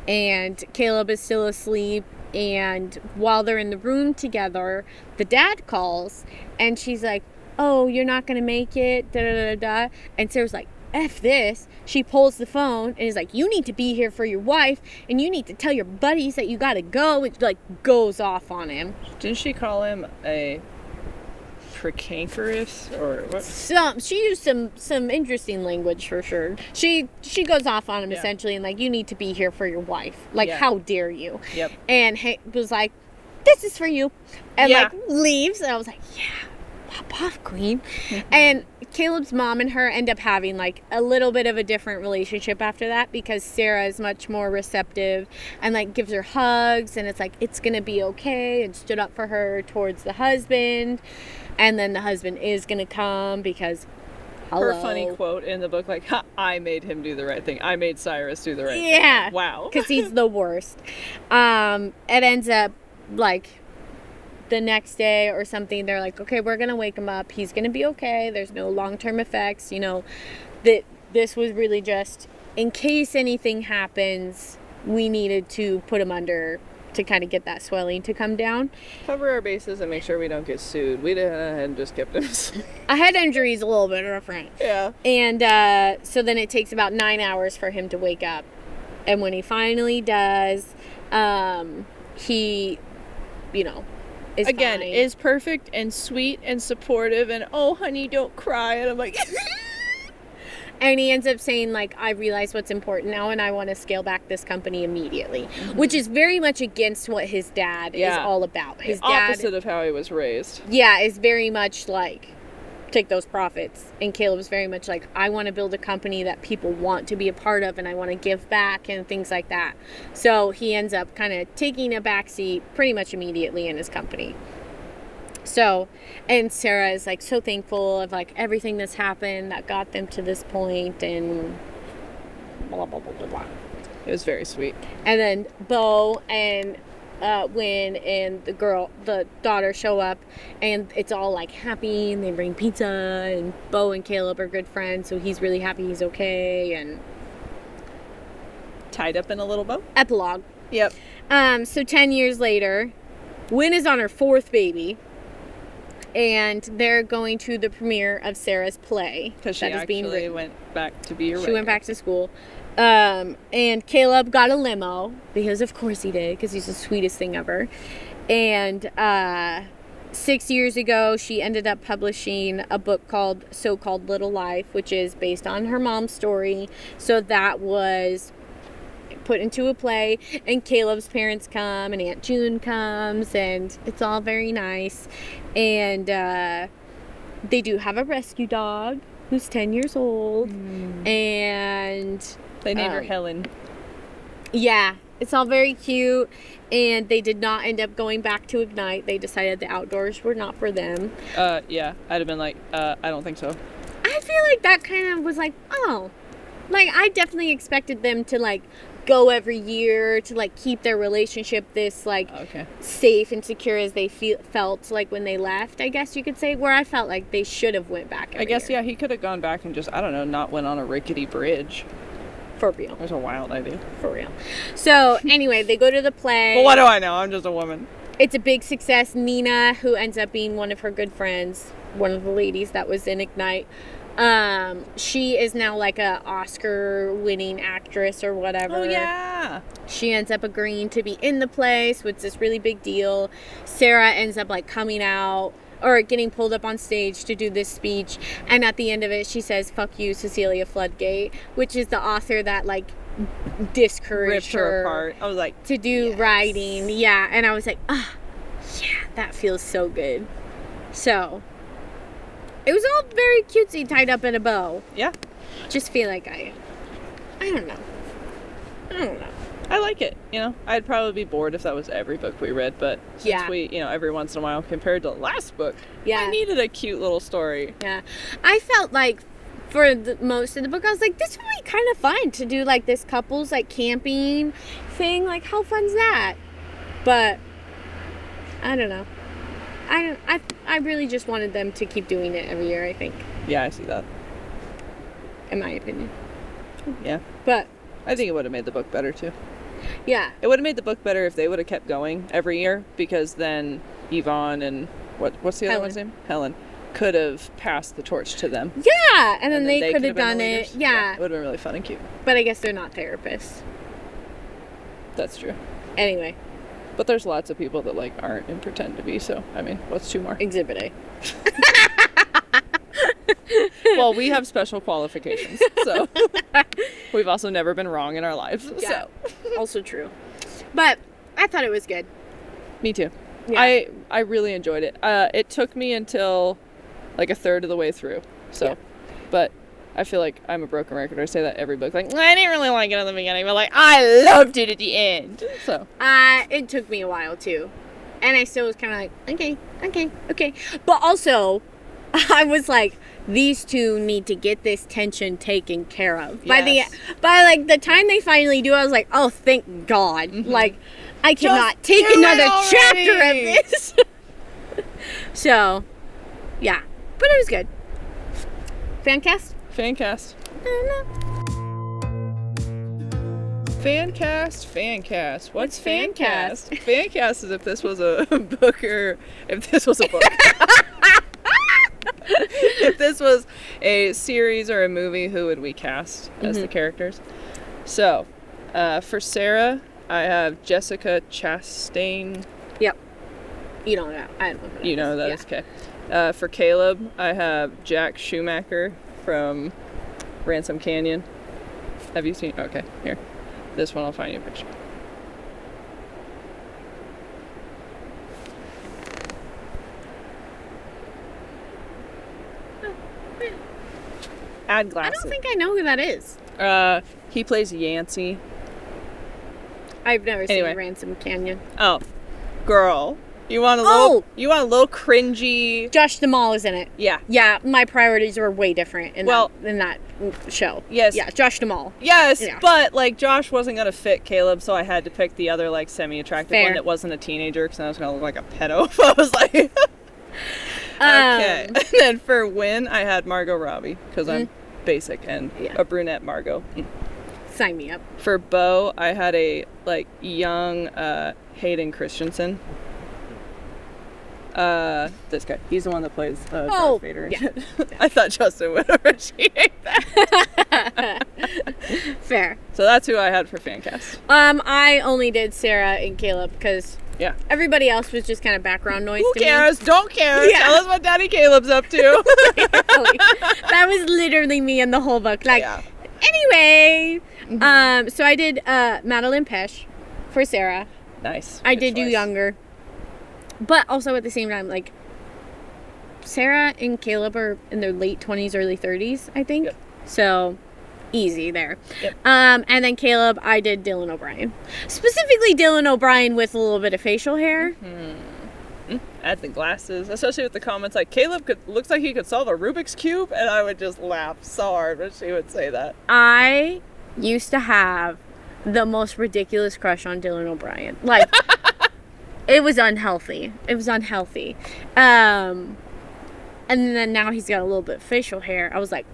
and Caleb is still asleep. And while they're in the room together, the dad calls, and she's like, oh, you're not going to make it, da-da-da-da. And Sarah's like, F this. She pulls the phone and is like, you need to be here for your wife, and you need to tell your buddies that you gotta go. It, like, goes off on him. Didn't she call him a precancerous or what? She used some interesting language for sure. She goes off on him essentially, and like, you need to be here for your wife. Like, how dare you? Yep. And he was like, this is for you. And like, leaves, and I was like, yeah. Pop off, queen. And Caleb's mom and her end up having like a little bit of a different relationship after that, because Sarah is much more receptive and like gives her hugs, and it's like, it's gonna be okay, and stood up for her towards the husband. And then the husband is gonna come because her funny quote in the book, like, I made him do the right thing. I made Cyrus do the right thing. Yeah. Wow. Because he's the worst. It ends up like the next day or something, they're like, okay, we're gonna wake him up, he's gonna be okay, there's no long-term effects, that this was really just in case anything happens, we needed to put him under to kind of get that swelling to come down, cover our bases and make sure we don't get sued. We did and just kept him a head injury is a little bit different. And so then it takes about 9 hours for him to wake up, and when he finally does, he is again fine. Is perfect and sweet and supportive, and oh honey, don't cry, and I'm like and he ends up saying like, I realize what's important now, and I want to scale back this company immediately, which is very much against what his dad is all about. His dad, opposite of how he was raised. Yeah, is very much like, take those profits. And Caleb's very much like, I want to build a company that people want to be a part of, and I want to give back and things like that. So he ends up kind of taking a backseat pretty much immediately in his company. So, and Sarah is like so thankful of like everything that's happened that got them to this point, and blah, blah, blah, blah, blah. It was very sweet. And then Bo and Wynn and the daughter show up, and it's all like happy, and they bring pizza, and Bo and Caleb are good friends, so he's really happy he's okay. And tied up in a little bow. Epilogue. Yep. So 10 years later, Wynn is on her 4th baby, and they're going to the premiere of Sarah's play. Because she actually went back to be a writer. She went back to school. And Caleb got a limo, because of course he did, because he's the sweetest thing ever. And 6 years ago, she ended up publishing a book called So-Called Little Life, which is based on her mom's story. So that was put into a play, and Caleb's parents come, and Aunt June comes, and it's all very nice. And they do have a rescue dog who's 10 years old. And they named her Helen. Yeah, it's all very cute. And they did not end up going back to Ignite. They decided the outdoors were not for them. Yeah, I'd have been like, I don't think so. I feel like that kind of was like, oh, like I definitely expected them to like go every year to like keep their relationship this like safe and secure as they felt like when they left, I guess you could say, where I felt like they should have went back every year. Yeah, he could have gone back and just, I don't know, not went on a rickety bridge. For real. It was a wild idea. For real. So anyway, they go to the play. Well, what do I know? I'm just a woman. It's a big success. Nina, who ends up being one of her good friends, one of the ladies that was in Ignite, she is now like a Oscar-winning actress or whatever. Oh, yeah. She ends up agreeing to be in the play, so it's this really big deal. Sarah ends up like coming out or getting pulled up on stage to do this speech, and at the end of it, she says, "Fuck you, Cecilia Floodgate," which is the author that like discouraged her apart. I was like, to do writing. Yeah, and I was like, yeah, that feels so good. So it was all very cutesy, tied up in a bow. Yeah. Just feel like I don't know. I like it, you know. I'd probably be bored if that was every book we read, but since we, you know, every once in a while, compared to the last book, I needed a cute little story. Yeah. I felt like for most of the book, I was like, this would be kind of fun to do like this couples like camping thing. Like, how fun's that? But I don't know. I really just wanted them to keep doing it every year, I think. Yeah, I see that. In my opinion. Yeah. But I think it would have made the book better too. Yeah. It would have made the book better if they would have kept going every year, because then Yvonne and what's the other one's name? Helen could have passed the torch to them. Yeah, and then they could have done it. Yeah. It would have been really fun and cute. But I guess they're not therapists. That's true. Anyway. But there's lots of people that like aren't and pretend to be, so I mean, what's two more? Exhibit A. Well, we have special qualifications, so we've also never been wrong in our lives. Yeah. So also true. But I thought it was good. Me too. Yeah. I really enjoyed it. It took me until like a third of the way through. So, but I feel like I'm a broken record. I say that every book. Like, I didn't really like it at the beginning, but like, I loved it at the end. So, it took me a while too, and I still was kind of like, okay. But also, I was like, these two need to get this tension taken care of. Yes. By like the time they finally do, I was like, oh, thank God. Mm-hmm. Like, I cannot take another chapter of this. So, yeah. But it was good. Fancast? Fancast. Fancast. What's fancast? Fancast is if this was a book or if this was a book. If this was a series or a movie, who would we cast as the characters? So, for Sarah, I have Jessica Chastain. Yep. You don't know. I don't know. You know that is okay. For Caleb, I have Jack Schumacher from Ransom Canyon. Have you seen? Okay, here. This one, I'll find you a picture. Add I glasses. don't think I know who that is. He plays Yancey. I've never seen Ransom Canyon. Oh, girl. You want a little cringy. Josh Duhamel is in it. Yeah. Yeah, my priorities were way different in that show. Yes. Yeah, Josh Duhamel. Yes, Yeah. but like Josh wasn't gonna fit Caleb, so I had to pick the other like semi-attractive Fair. one that wasn't a teenager, because I was gonna look like a pedo. If I was like, okay. And then for Win, I had Margot Robbie, because I'm basic and a brunette Margot. Sign me up. For Bo, I had a like young Hayden Christensen. This guy. He's the one that plays Darth Vader. Yeah. I thought Justin would appreciate that. Fair. So that's who I had for fan cast. I only did Sarah and Caleb because everybody else was just kind of background noise Who to cares? me. Don't care. Yeah. Tell us what Daddy Caleb's up to. That was literally me in the whole book. Like, anyway. So I did Madeline Pesh for Sarah. Nice. I did do younger. But also at the same time, like, Sarah and Caleb are in their late 20s, early 30s, I think. Yep. So, easy there. Yep. And then Caleb, I did Dylan O'Brien. Specifically Dylan O'Brien with a little bit of facial hair. Add the glasses, especially with the comments like, Caleb looks like he could solve a Rubik's Cube, and I would just laugh so hard when she would say that. I used to have the most ridiculous crush on Dylan O'Brien. Like... It was unhealthy. And then now he's got a little bit of facial hair. I was like,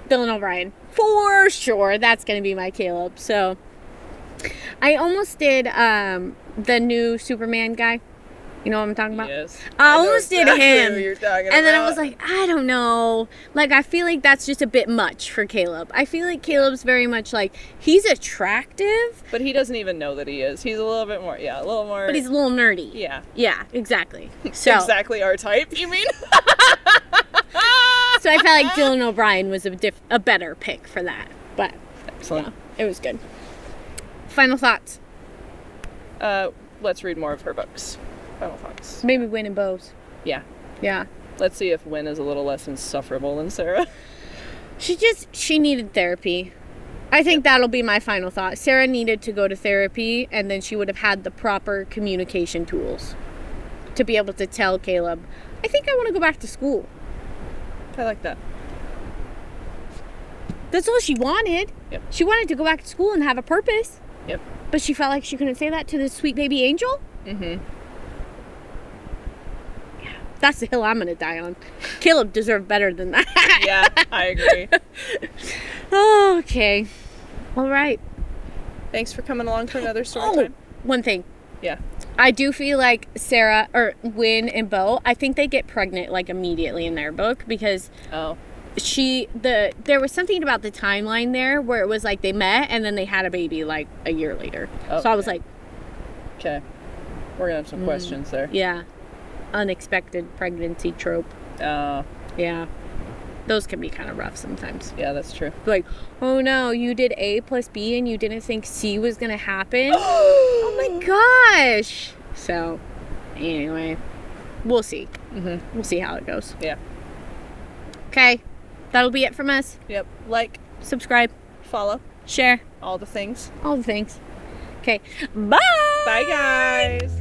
Dylan O'Brien, for sure. That's going to be my Caleb. So I almost did the new Superman guy. You know what I'm talking about? Yes. I almost did him. Who you're talking and then I about. was like, I don't know. Like, I feel like that's just a bit much for Caleb. I feel like Caleb's very much like, he's attractive. But he doesn't even know that he is. He's a little bit more, a little more. But he's a little nerdy. Yeah. Yeah, exactly. So exactly our type, you mean? So I felt like Dylan O'Brien was a better pick for that. But excellent. Yeah, it was good. Final thoughts. Let's read more of her books. Final thoughts. Maybe Win and Bose. Yeah. Yeah. Let's see if Win is a little less insufferable than Sarah. She needed therapy. I think that'll be my final thought. Sarah needed to go to therapy, and then she would have had the proper communication tools to be able to tell Caleb, I think I want to go back to school. I like that. That's all she wanted. Yep. She wanted to go back to school and have a purpose. Yep. But she felt like she couldn't say that to this sweet baby angel. Mm-hmm. Yeah. That's the hill I'm going to die on. Caleb deserved better than that. Yeah, I agree. Okay. All right. Thanks for coming along for another story time. One thing. Yeah. I do feel like Sarah, or Win and Bo, I think they get pregnant like immediately in their book because there was something about the timeline there where it was like they met and then they had a baby like a year later. Okay. So I was like, okay, we're gonna have some questions there. Yeah. Unexpected pregnancy trope. Yeah. Those can be kind of rough sometimes. Yeah, that's true. Like, oh no, you did A plus B and you didn't think C was gonna happen? Oh my gosh. So, anyway, we'll see. Mm-hmm. We'll see how it goes. Yeah. Okay. That'll be it from us. Yep. Like, Subscribe, follow, share, all the things. all the things. Okay. Bye. Bye, guys.